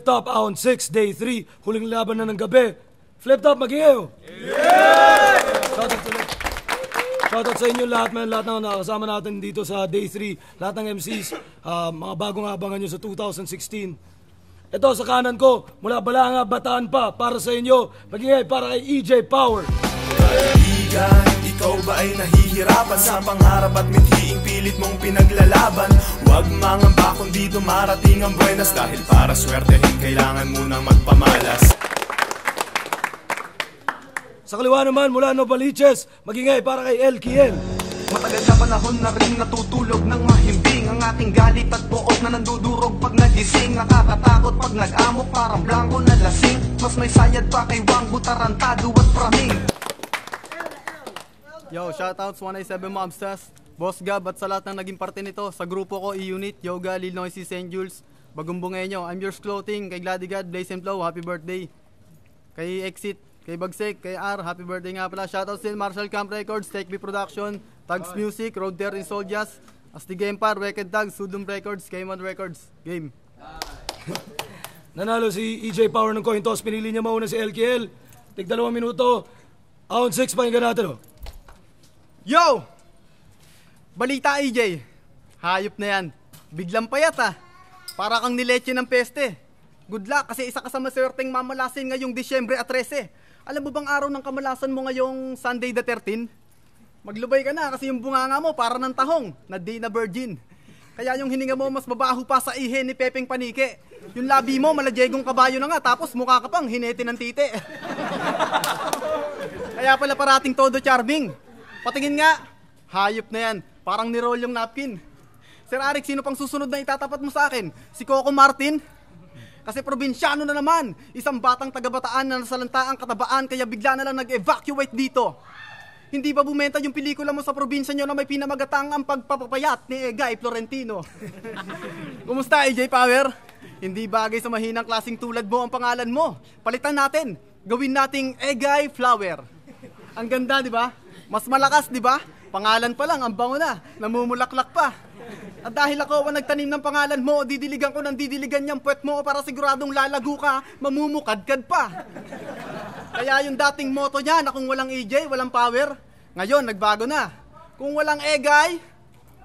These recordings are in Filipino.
Flip Top Ahon 6, Day 3. Huling laban na ng gabi. Flip Top, mag-ingayo! Yeah! Shoutout sa inyo lahat, man. Lahat na nakasama natin dito sa Day 3. Lahat ng MCs, mga bagong abangan nyo sa 2016. Ito, sa kanan ko, mula Balanga, Bataan pa, para sa inyo. Mag-ingay para kay EJ Power. Kaibigan, ikaw ba ay nahihirapan sa pangarap at mithiing pilit mong pinaglalaban? Huwag mangamba kung di dumarating ang buenas, dahil para swertehin kailangan munang magpamalas. Sa kaliwa naman, mula Novaliches, mag-ingay para kay LKL. Matagal sa panahon na rin natutulog ng mahimbing ang ating galit at buot na nandudurog pag nagising. Nakakatakot pag nag-amok parang blanco na lasing. Mas may sayad pa kay Wangbo, tarantado at praming. Yo, shoutouts 187 Mobsters, Boss Gab at sa lahat ng naging parte nito. Sa grupo ko, E-Unit, Yoga, Lil Noisy, St. Jules, Bagong Bungenyo, I'm Yours Clothing, kay Gladigad, Blaze and Flow, happy birthday. Kay Exit, kay Bagsek, kay R, happy birthday nga pala. Shoutouts din Marshall Camp Records, Tech B Production, Tags Music, Road 13 Soldiers, Asti Gamepar, Wicked Tags, Sudum Records, K-Mod Records. Game. Nanalo si EJ Power ng coin toss. Pinili niya mauna si LKL. Tig 2 minuto. Ahon 6, pakinggan natin, oh. Yo! Balita, EJ. Hayop na yan. Biglang payat, ah. Para kang nileche ng peste. Good luck kasi isa ka sa maswerteng mamalasin ngayong Disyembre at 13. Alam mo bang araw ng kamalasan mo ngayong Sunday the 13? Maglubay ka na kasi yung bunganga mo para ng tahong na di na virgin. Kaya yung hininga mo mas mabaho pa sa ihe ni Pepeng Panike. Yung labi mo maladyegong kabayo na nga tapos mukha ka pang hinete ng tite. Kaya pala parating todo charming. Patingin nga, hayop na yan. Parang niroll yung napkin. Sir Arik, sino pang susunod na itatapat mo sa akin? Si Coco Martin? Kasi probinsyano na naman. Isang batang taga-Bataan na nasalanta ang katabaan kaya bigla na lang nag-evacuate dito. Hindi ba bumenta yung pelikula mo sa probinsya nyo na may pinamagatang ang pagpapapayat ni Egay Florentino? Kumusta, EJ Power? Hindi bagay sa mahinang klaseng tulad mo ang pangalan mo. Palitan natin. Gawin nating Egay Flower. Ang ganda, di ba? Mas malakas, di ba? Pangalan pa lang, ang bango na. Namumulaklak pa. At dahil ako ang nagtanim ng pangalan mo, didiligan ko ng didiligan niyang puwet mo para siguradong lalago ka, mamumukadkad pa. Kaya yung dating motto niya na kung walang EJ, walang power, ngayon nagbago na. Kung walang Egay,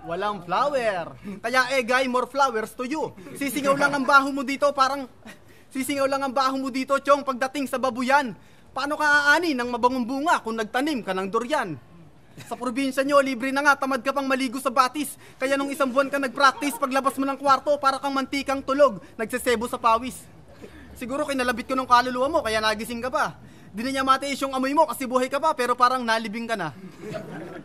walang flower. Kaya Egay, more flowers to you. Sisingaw lang ang baho mo dito, Chong, pagdating sa babuyan. Paano ka aani ng mabangong bunga kung nagtanim ka ng durian? Sa probinsya nyo, libre na nga, tamad ka pang maligo sa batis. Kaya nung isang buwan ka nag-practice, paglabas mo ng kwarto, para kang mantikang tulog, nagsesebo sa pawis. Siguro kinalabit ko ng kaluluwa mo, kaya nagising ka pa. Di na niya matiis yung amoy mo kasi buhay ka pa, pero parang nalibing ka na.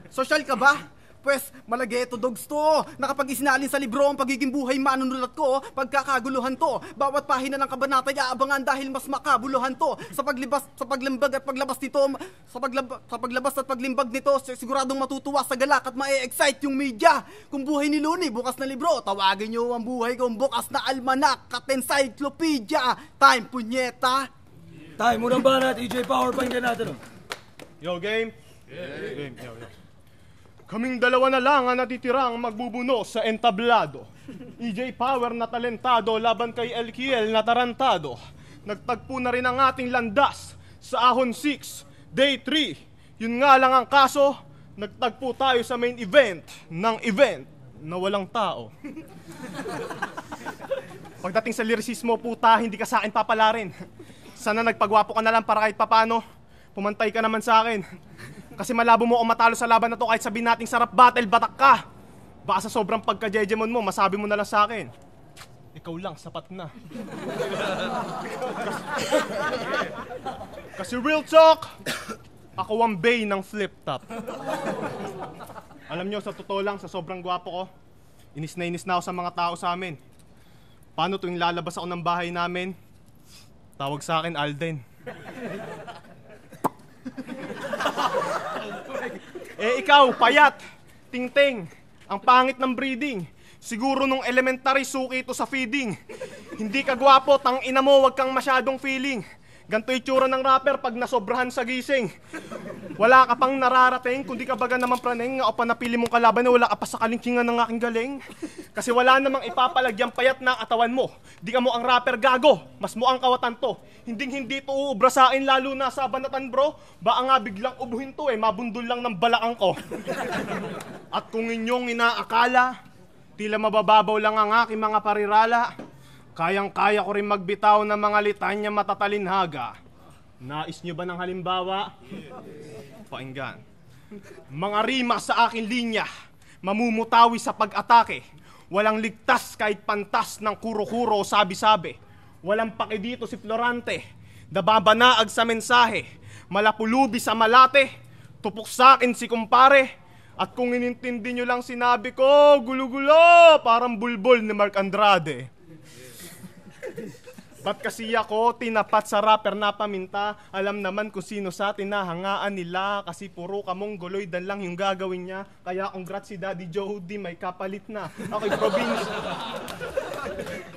Social ka ba? Pwes, malageto dogs to. Nakapag-isinalin sa libro ang pagiging buhay manunulat ko, pagkakaguluhan to. Bawat pahina ng kabanata aabangan dahil mas makabuluhan to. Sa paglimbag at paglabas nito, sa paglabas at paglimbag nito, siguradong matutuwa sa galak at ma-excite yung media. Kung buhay ni Looney, bukas na libro, tawagin nyo ang buhay kong bukas na almanak at encyclopedia. Time, punyeta. Time, unang banat, EJ Power, pakinggan natin, oh. Yo, game? Yeah. Game, yo. Kaming dalawa na lang ang natitirang magbubuno sa entablado. EJ Power na talentado laban kay LKL na tarantado. Nagtagpo na rin ang ating landas sa Ahon 6, Day 3. Yun nga lang ang kaso, nagtagpo tayo sa main event ng event na walang tao. Pagdating sa lyricismo, puta, hindi ka sa akin papalarin. Sana nagpagwapo ka na lang para kahit papano, pumantay ka naman sa akin. Kasi malabo mo kung matalo sa laban na to kahit sabihin nating sarap battle, batak ka. Baka sa sobrang pagka-jejemon mo, masabi mo na lang sa akin. Ikaw lang, sapat na. Kasi real talk, ako ang bay ng flip top. Alam nyo, sa totoo lang, sa sobrang gwapo ko, inis na ako sa mga tao sa amin. Paano tuwing lalabas ako ng bahay namin, tawag sa akin Alden. Ikaw, payat, tingting, ang pangit ng breeding. Siguro nung elementary suki ito sa feeding. Hindi ka gwapo, tang ina mo, wag kang masyadong feeling. Ganto itsura ng rapper pag nasobrahan sa gising. Wala ka pang nararating, kundi ka baga naman praneng, o panapili mong kalaban na wala ka pa sa kalingkingan ng aking galing. Kasi wala namang ipapalagyang payat na katawan mo. Di ka mo ang rapper gago, mas mo ang kawatan to. Hindi to uubra sa akin lalo na sa banatan bro. Baka nga biglang ubuhin to mabundol lang ng balakang ko. At kung inyong inaakala, tila mabababaw lang ang aking mga parirala, kayang-kaya ko rin magbitaw ng mga litanya matatalinhaga. Nais nyo ba ng halimbawa? Painggan. Mga rima sa aking linya, mamumutawi sa pag-atake. Walang ligtas kahit pantas ng kuro-kuro o sabi-sabi. Walang paki dito si Florante, nababanaag sa mensahe. Malapulubi sa malate, tupok sa akin si kumpare. At kung inintindi nyo lang sinabi ko, gulo-gulo, parang bulbol ni Mark Andrade. Ba't kasi ako tinapat sa rapper na paminta? Alam naman kung sino sa tinahangaan nila. Kasi puro kamong goloydan lang yung gagawin niya. Kaya congrats si Daddy Jody, may kapalit na.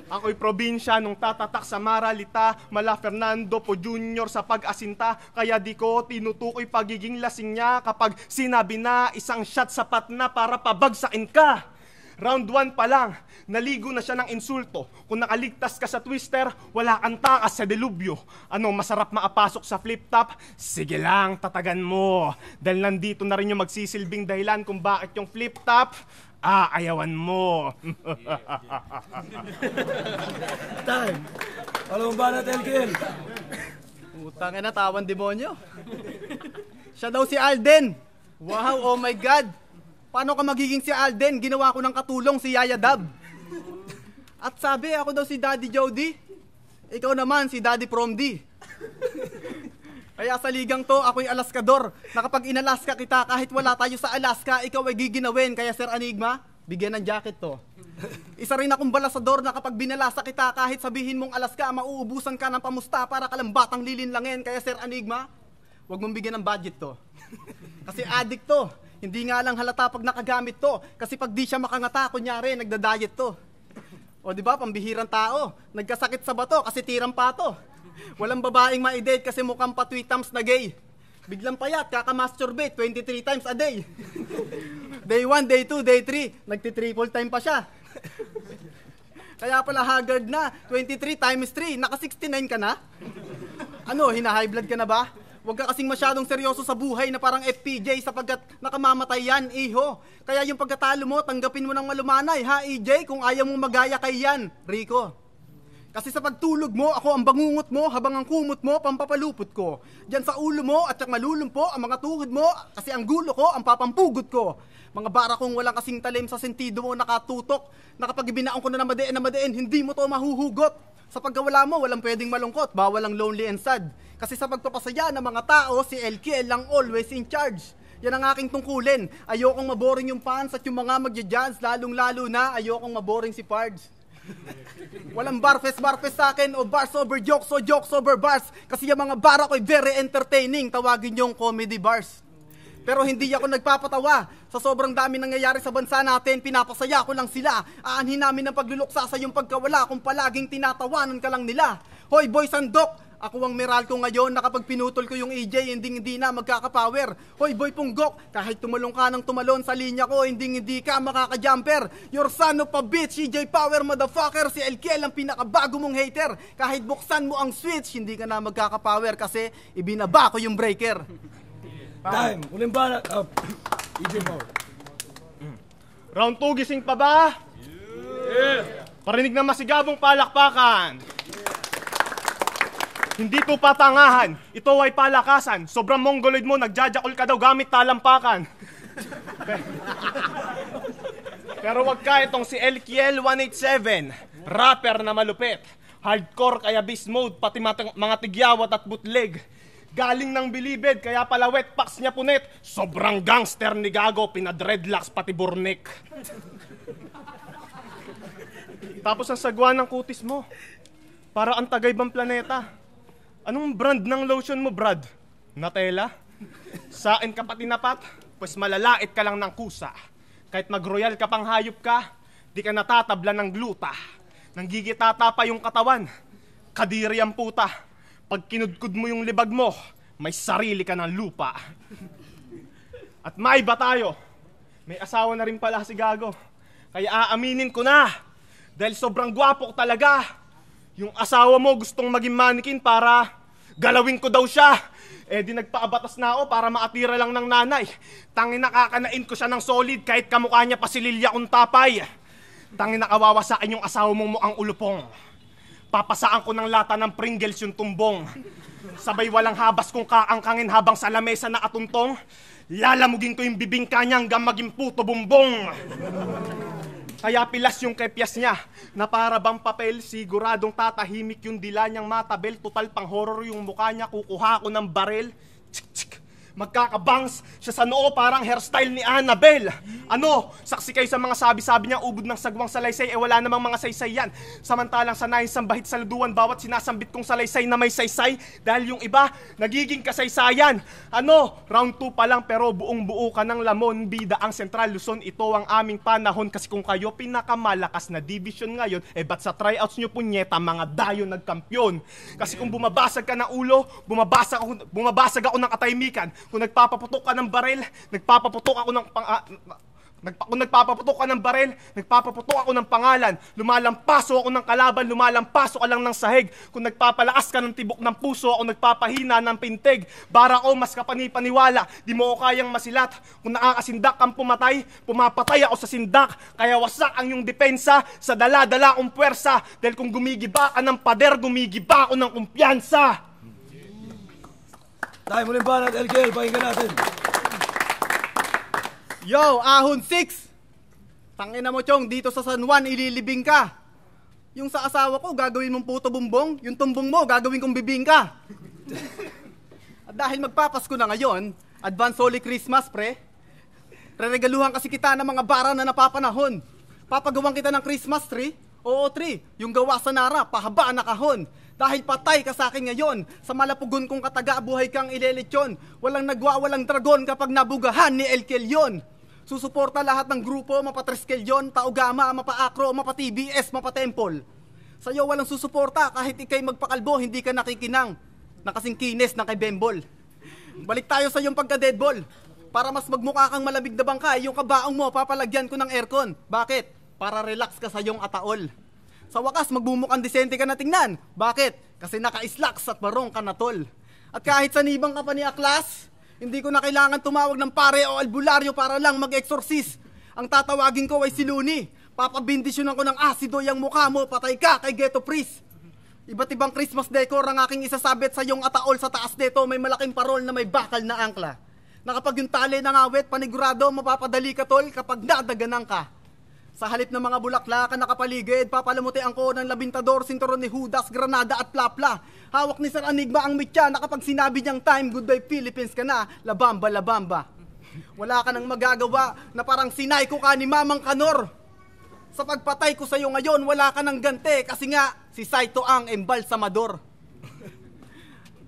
Ako'y probinsya nung tatatak sa Maralita. Mala Fernando po Jr. sa pag-asinta. Kaya di ko tinutukoy pagiging lasing niya. Kapag sinabi na isang shot sapat na para pabagsakin ka. Round 1 pa lang, naligo na siya ng insulto. Kung nakaligtas ka sa twister, wala kang takas sa delubyo. Ano, masarap maapasok sa flip-top? Sige lang, tatagan mo. Dahil nandito na rin yung magsisilbing dahilan kung bakit yung flip-top, ayawan mo. Time. Alam mo ba na, Telkin? Utang na tawan demonyo. Siya daw si Alden. Wow, oh my God. Paano ka magiging si Alden? Ginawa ko ng katulong si Yaya Dab. At sabi, ako daw si Daddy Jody. Ikaw naman si Daddy Promdi. Kaya sa ligang to, ako'y Alaskador. Na kapag inalaska kita, kahit wala tayo sa Alaska, ikaw ay giginawin. Kaya Sir Enigma, bigyan ng jacket to. Isa rin akong balasador na kapag binalasa kita, kahit sabihin mong Alaska, mauubusan ka ng pamusta para ka lang batang lilinlangin. Kaya Sir Enigma, huwag mong bigyan ng budget to. Kasi addict to. Hindi nga lang halata pag nakagamit to. Kasi pag di siya makangata, kunyari, nagda-diet to. O di ba, pambihirang tao. Nagkasakit sa bato kasi tirang pa to. Walang babaeng ma-date kasi mukhang patwitams na gay. Biglang payat, kaka-masturbate 23 times a day. Day 1, day 2, day 3, nagti-triple time pa siya. Kaya pala haggard na, 23 times 3, naka-69 ka na? Ano, hina-high blood ka na ba? Huwag ka kasing masyadong seryoso sa buhay na parang FPJ sapagkat nakamamatay yan, iho. Kaya yung pagkatalo mo, tanggapin mo ng malumanay, ha, EJ, kung ayaw mong magaya kay yan, Rico. Kasi sa pagtulog mo, ako ang bangungot mo, habang ang kumot mo, pampapalupot ko. Diyan sa ulo mo at siyang malulumpo ang mga tuhod mo, kasi ang gulo ko, ang papampugot ko. Mga bara kong walang kasing talim sa sentido mo nakatutok, na kapag ibinaon ko na madiin, hindi mo to mahuhugot. Sa pagkawala mo, walang pwedeng malungkot, bawal ang lonely and sad. Kasi sa pagpapasaya ng mga tao, si LKL lang always in charge. Yan ang aking tungkulin. Ayokong maboring yung fans at yung mga magja-jazz, lalong-lalo na ayokong maboring si Pards. Walang barfest sa akin o bars over jokes o jokes over bars. Kasi yung mga bar ako'y very entertaining, tawagin yung comedy bars. Pero hindi ako nagpapatawa. Sa sobrang dami nangyayari sa bansa natin, pinapasaya ko lang sila. Aanhin namin ang pagluluksa sa iyong pagkawala kung palaging tinatawanan ka lang nila. Hoy boy sandok, ako ang Meralco ngayon na kapag pinutol ko yung EJ, hindi na magkakapower. Hoy boy punggok, kahit tumalong ka ng tumalon sa linya ko, hindi ka makaka-jumper. Your son of a bitch, EJ Power motherfucker, si LKL ang pinakabago mong hater. Kahit buksan mo ang switch, hindi ka na magkakapower kasi ibinaba ko yung breaker. Time. Uling ba na? EJ Power. Round 2, gising pa ba? Yeah. Parinig ng masigabong palakpakan. Hindi to patangahan, ito ay palakasan. Sobrang mongoloid mo, nagjajakol ka daw gamit talampakan. Pero wag ka, itong si LKL 187, rapper na malupit. Hardcore kaya beast mode, pati mga tigyawat at bootleg. Galing ng bilibid, kaya pala wet packs niya punit. Sobrang gangster ni Gago, pinadreadlocks pati burnik. Tapos ang sagwa ng kutis mo, para ang tagaybang planeta. Anong brand ng lotion mo, Brad? Nutella? Sain ka pa tinapat? Pues malalait ka lang ng kusa. Kahit mag-royal ka pang hayop ka, di ka natatabla ng gluta. Nanggigitata pa yung katawan. Kadiri ang puta. Pag kinudkud mo yung libag mo, may sarili ka ng lupa. At may iba tayo. May asawa na rin pala si Gago. Kaya aaminin ko na, dahil sobrang gwapo ko talaga, yung asawa mo gustong maging mannequin para galawin ko daw siya. Eh di nagpaabatas na ako para maatira lang ng nanay. Tangin nakakanain ko siya ng solid kahit kamukha niya pa si Lilia kung tapay. Tangin nakawawa sa akin yung asawa mong mukhang ulupong. Papasaan ko ng lata ng Pringles yung tumbong. Sabay walang habas kung kaangkangin habang sa lamesa na atuntong. Lalamugin ko yung bibingka niya hanggang maging puto bumbong. Kaya pilas yung kepyas niya na para bang papel, siguradong tatahimik yung dila niyang matabel. Total pang horror yung mukha niya, kukuha ko ng barel. Tsik tsik. Magkakabangs siya sa noo parang hairstyle ni Annabelle. Ano? Saksi kayo sa mga sabi-sabi niya ubod ng sagwang salaysay, wala namang mga saysay yan. Samantalang sanayin sambahit sa luduan bawat sinasambit kong salaysay na may saysay. Dahil yung iba, nagiging kasaysayan. Ano? Round 2 pa lang pero buong buo ka ng lamon. Bida ang Central Luzon, ito ang aming panahon. Kasi kung kayo pinakamalakas na division ngayon, ba't sa tryouts nyo punyeta mga dayo nagkampyon? Kasi kung bumabasag ka ng ulo, bumabasag ako ng katahimikan. Kung nagpapaputok ka ng baril, nagpapaputok ako ng kung nagpapaputok ka ng baril, nagpapaputok ako ng pangalan. Lumalampaso ako ng kalaban, lumalampaso ka lang ng sahig. Kung nagpapalakas ka ng tibok ng puso, ako nagpapahina ng pintig. Bara ko, mas kapani-paniwala, di mo ko kayang masilat. Kung nakakasindak kang pumatay, pumapatay ako sa sindak. Kaya wasak ang iyong depensa sa dala-dala kong puwersa. Dahil kung gumigiba ka ng pader, gumigiba ako ng kumpiyansa. Tayo muling banat, LKL, pakinggan natin. Yo, Ahon 6! Tangina mo, Chong, dito sa San Juan, ililibing ka. Yung sa asawa ko, gagawin mong puto bumbong. Yung tumbong mo, gagawin kong bibingka. At dahil magpapasko na ngayon, advance Holy Christmas, pre. Reregaluhan kasi kita ng mga bara na napapanahon. Papagawang kita ng Christmas tree. Oo, tree. Yung gawa sa Nara, pahaba na kahon. Dahil patay ka sa akin ngayon, sa malapugon kong kataga, buhay kang ilelitsyon. Walang nagwawalang dragon kapag nabugahan ni Elkel yon. Susuporta lahat ng grupo, mapatreskel yon, taugama, mapa-acro, mapa-TBS, mapa-temple. Sa'yo walang susuporta kahit ikay magpakalbo, hindi ka nakikinang. Nakasing kines na kay Bembol. Balik tayo sa iyong pagka-deadball. Para mas magmukha kang malabig na bangkay, yung kabaong mo, papalagyan ko ng aircon. Bakit? Para relax ka sa iyong ataol. Sa wakas, magbumukhang disente ka na tingnan. Bakit? Kasi naka-slacks at barong ka na tol. At kahit sanibang ka pa ni Aklas, hindi ko na kailangan tumawag ng pare o albularyo para lang mag-exorcise. Ang tatawagin ko ay si Looney. Papabindisyonan ko ng asido yung mukha mo, patay ka kay Ghetto Priest. Iba't ibang Christmas decor ang aking isasabit sa iyong ataol sa taas nito. May malaking parol na may bakal na angkla. Na kapag yung tali ng awet, panigurado, mapapadali ka tol kapag nadaganan ka. Sa halip ng mga bulaklak na nakapaligid, papalamutin ko ng labintador, sinturon ni Judas, Granada at Plapla. Hawak ni Sir Enigma ang mitya na kapag sinabi niyang time, goodbye Philippines ka na, labamba, labamba. Wala ka nang magagawa na parang sinay ko ka ni Mamang Kanor. Sa pagpatay ko sa iyo ngayon, wala ka nang gante kasi nga si Saito ang embalsamador.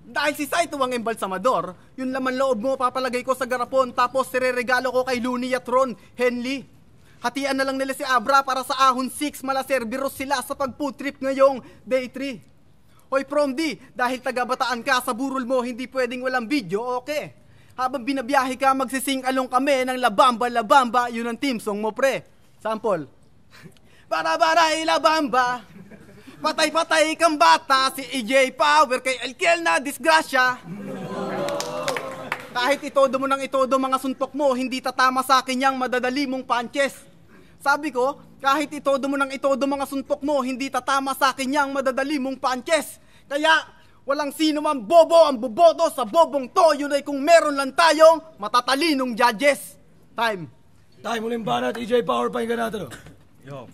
Dahil si Saito ang embalsamador, yung laman loob mo papalagay ko sa garapon tapos sireregalo ko kay Looney at Ron, Henley. Hatian na lang nila si Abra para sa Ahon 6, malaserbiros sila sa pag-food trip ngayong day 3. Hoy Promdi, dahil taga-Bataan ka sa burol mo, hindi pwedeng walang video, okay. Habang binabiyahe ka, magsising-along kami ng labamba-labamba, yun ang team song mo pre. Sample. Bara-bara ilabamba, patay-patay kang bata, si EJ Power kay Elkel na disgrasya. Kahit itodo mo ng itodo mga suntok mo, hindi tatama sa akin yang madadali mong punches. Sabi ko, kahit itodo mo ng itodo mga suntok mo, hindi tatama sa akin yang madadali mong punches. Kaya, walang sino man bobo ang boboto sa bobong to, yun ay kung meron lang tayong matatalinong judges. Time. Tayo muling banat, EJ Power, pakinggan natin. Yo.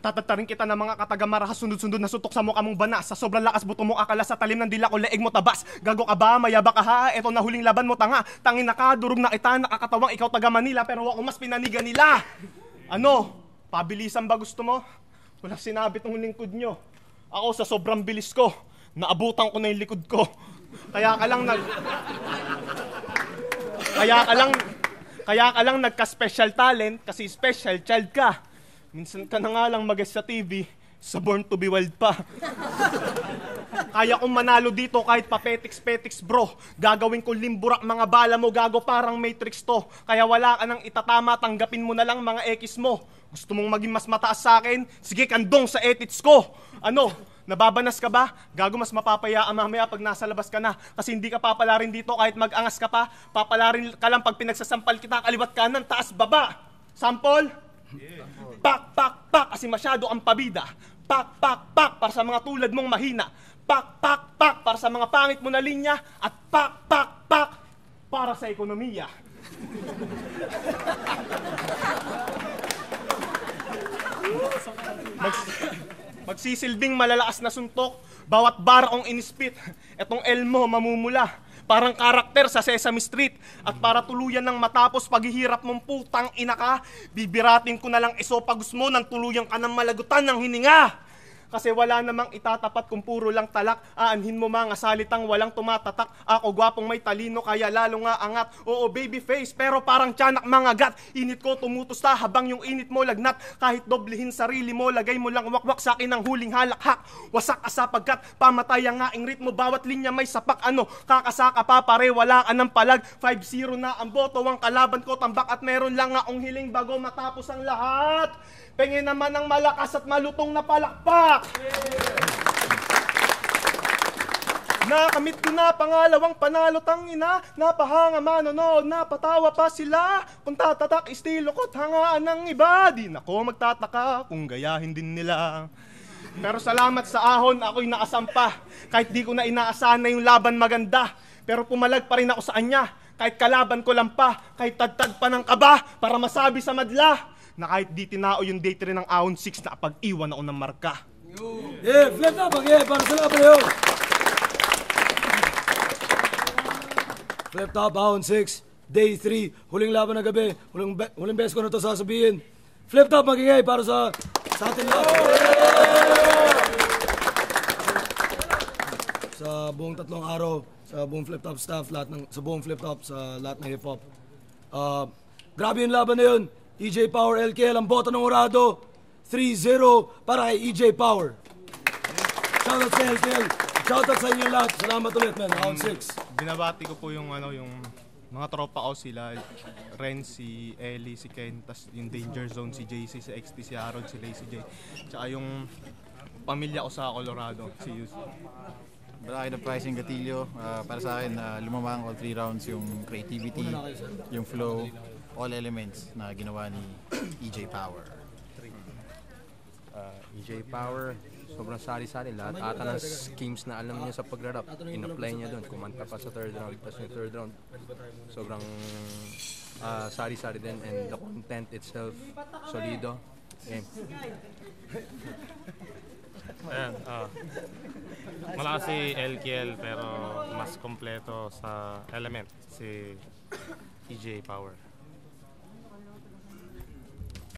Tatatarin kita ng mga katagamara sunod-sunod na sutok sa mukha mong banas. Sa sobrang lakas buto mo akala sa talim ng dila ko leeg mo tabas. Gago ka ba? Mayaba ka ha? Eto na huling laban mo tanga. Tangin na ka, durog na kita, nakakatawang ikaw taga Manila pero ako mas pinanigan nila. Ano? Pabilisan ba gusto mo? Wala sinabi tong lingkod nyo. Ako sa sobrang bilis ko, naabutan ko na yung likod ko. Kaya ka lang nagka-special talent kasi special child ka. Minsan ka na nga lang mag-guest sa TV, sa Born to be Wild pa. Kaya kong manalo dito kahit papetiks-petiks bro. Gagawin ko limburak mga bala mo, gago parang Matrix to. Kaya wala ka nang itatama, tanggapin mo na lang mga ekis mo. Gusto mong maging mas mataas sa akin? Sige, kandong sa ethics ko. Ano? Nababanas ka ba? Gago, mas mapapayaan mamaya pag nasa labas ka na. Kasi hindi ka papalarin dito kahit mag-angas ka pa. Papalarin ka lang pag pinagsasampal kita, kaliwat kanan, taas, baba. Sample? Pak, pak, pak, kasi masyado ang pabida. Pak, pak, pak, para sa mga tulad mong mahina. Pak, pak, pak, para sa mga pangit mo na linya. At pak, pak, pak, para sa ekonomiya. Magsisilbing malalakas na suntok, bawat barakong inispit. Etong elmo mamumula, parang karakter sa Sesame Street. At para tuluyan ng matapos paghihirap mong putang ina ka, bibiratin ko na lang esophagus mo nang tuluyan ka ng malagutan ng hininga. Kasi wala namang itatapat kung puro lang talak. Aanhin mo mga salitang walang tumatatak. Ako gwapong may talino kaya lalo nga angat. Oo baby face pero parang tiyanak mga gat. Init ko tumutusta habang yung init mo lagnat. Kahit doblehin sarili mo, lagay mo lang wakwak sa akin ng huling halakhak. Wasak ka sapagkat pamatay ang ngaing ritmo. Bawat linya may sapak ano. Kakasaka pa pare wala ka ng palag. 5-0 na ang boto ang kalaban ko tambak. At meron lang akong hiling bago matapos ang lahat. Pengen naman ng malakas at malutong na palakpak. Nakamit ko na pangalawang panalo tangina. Napahanga manonood, napatawa pa sila. Kung tatatak estilo ko't hangaan ng iba. Di na ko magtataka kung gayahin din nila. Pero salamat sa ahon, ako'y nakasampa. Kahit di ko na inaasahan na yung laban maganda. Pero pumalag pa rin ako sa kanya. Kahit kalaban ko lang pa, kahit tagtag pa ng kaba. Para masabi sa madla na kahit di tinao yung day 3 ng ahon 6 na pag-iwan ako ng marka. Yeah, flip na pag para sa laban yun. Flip top, ahon 6, day 3, huling laban ng gabi, huling beses ko na ito sasabihin. Flip top, magingay para sa atin laban. Sa buong 3 araw, sa buong flip top staff, sa buong flip top, sa lahat ng hip hop. Grabe yung laban na yun. EJ Power, LKL, ang bota ng Orado. 3-0 para kay EJ Power. Shoutout sa LKL. Shoutout sa inyo lahat. Salamat ulit, man. Round 6. Binabati ko po yung mga tropa ko sila. Ren, si Ellie, si Ken, tas yung Danger Zone, si JC, si XT, si Harold, si Lazy J. Tsaka yung pamilya ko sa Colorado, si Yus. Malaki na pricing Gatillo. Para sa akin, lumamang all 3 rounds yung creativity, yung flow, all elements na ginawa ni EJ Power. EJ Power, sobrang sari-sari. Lahat ata ng schemes na alam niya sa pagrarap, in-apply niya doon. Kumanta pa sa 3rd round, tapos yung 3rd round, sobrang sari-sari din. And the content itself, solido. Game. Ayan, malakas si LKL pero mas kompleto sa element si EJ Power.